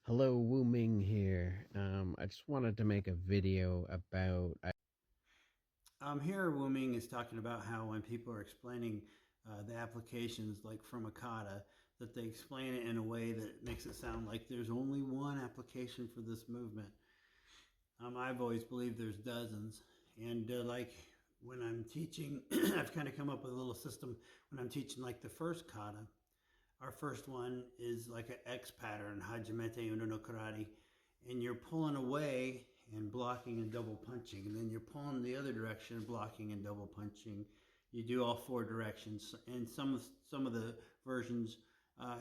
Hello, Wu Ming here. I just wanted to make a video about. Here, Wuming is talking about how when people are explaining the applications, like from a kata, that they explain it in a way that makes it sound like there's only one application for this movement. I've always believed there's dozens, and like when I'm teaching, I've kind of come up with a little system. When I'm teaching like the first kata, our first one is like an X pattern, Hajimete Uno no Karate, and you're pulling away and blocking and double punching, and then you're pulling the other direction, blocking and double punching. You do all four directions, and some of the versions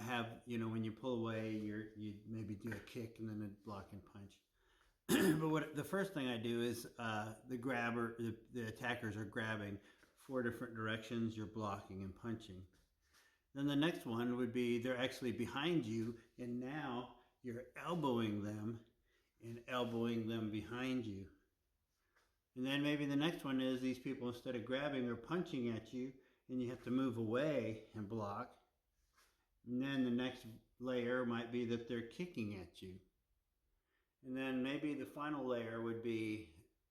have, when you pull away, you maybe do a kick and then a block and punch. But what the first thing I do is the attackers are grabbing four different directions. You're blocking and punching. Then the next one would be they're actually behind you, and now you're elbowing them and elbowing them behind you. And then maybe the next one is these people, instead of grabbing, are punching at you, and you have to move away and block. And then the next layer might be that they're kicking at you. And then maybe the final layer would be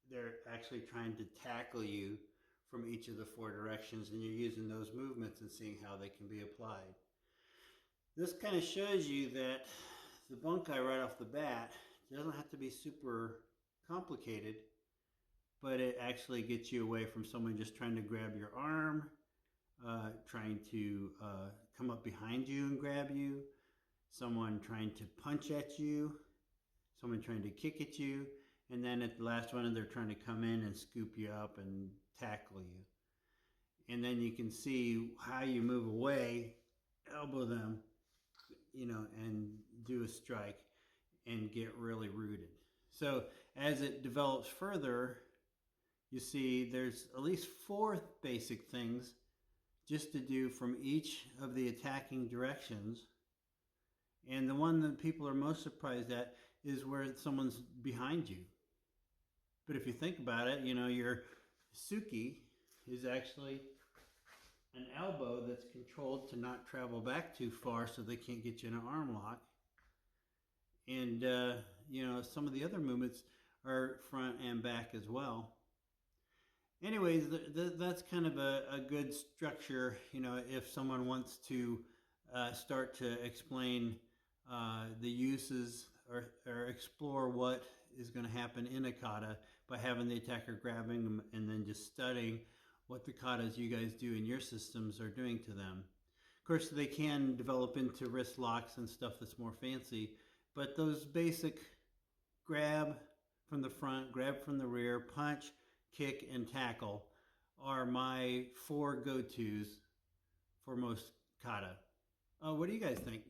they're actually trying to tackle you from each of the four directions, and you're using those movements and seeing how they can be applied. This kind of shows you that the bunkai right off the bat doesn't have to be super complicated, but it actually gets you away from someone just trying to grab your arm, trying to come up behind you and grab you, someone trying to punch at you, someone trying to kick at you, and then at the last one, they're trying to come in and scoop you up and tackle you. And then you can see how you move away, elbow them, and do a strike and get really rooted. So as it develops further, you see there's at least four basic things just to do from each of the attacking directions. And the one that people are most surprised at is where someone's behind you. But if you think about it, your Suki is actually an elbow that's controlled to not travel back too far so they can't get you in an arm lock. And, some of the other movements are front and back as well. Anyways, that's kind of a good structure, if someone wants to start to explain the uses or explore what is going to happen in a kata by having the attacker grabbing them and then just studying what the katas you guys do in your systems are doing to them. Of course, they can develop into wrist locks and stuff that's more fancy, but those basic grab from the front, grab from the rear, punch, kick, and tackle are my four go-tos for most kata. What do you guys think?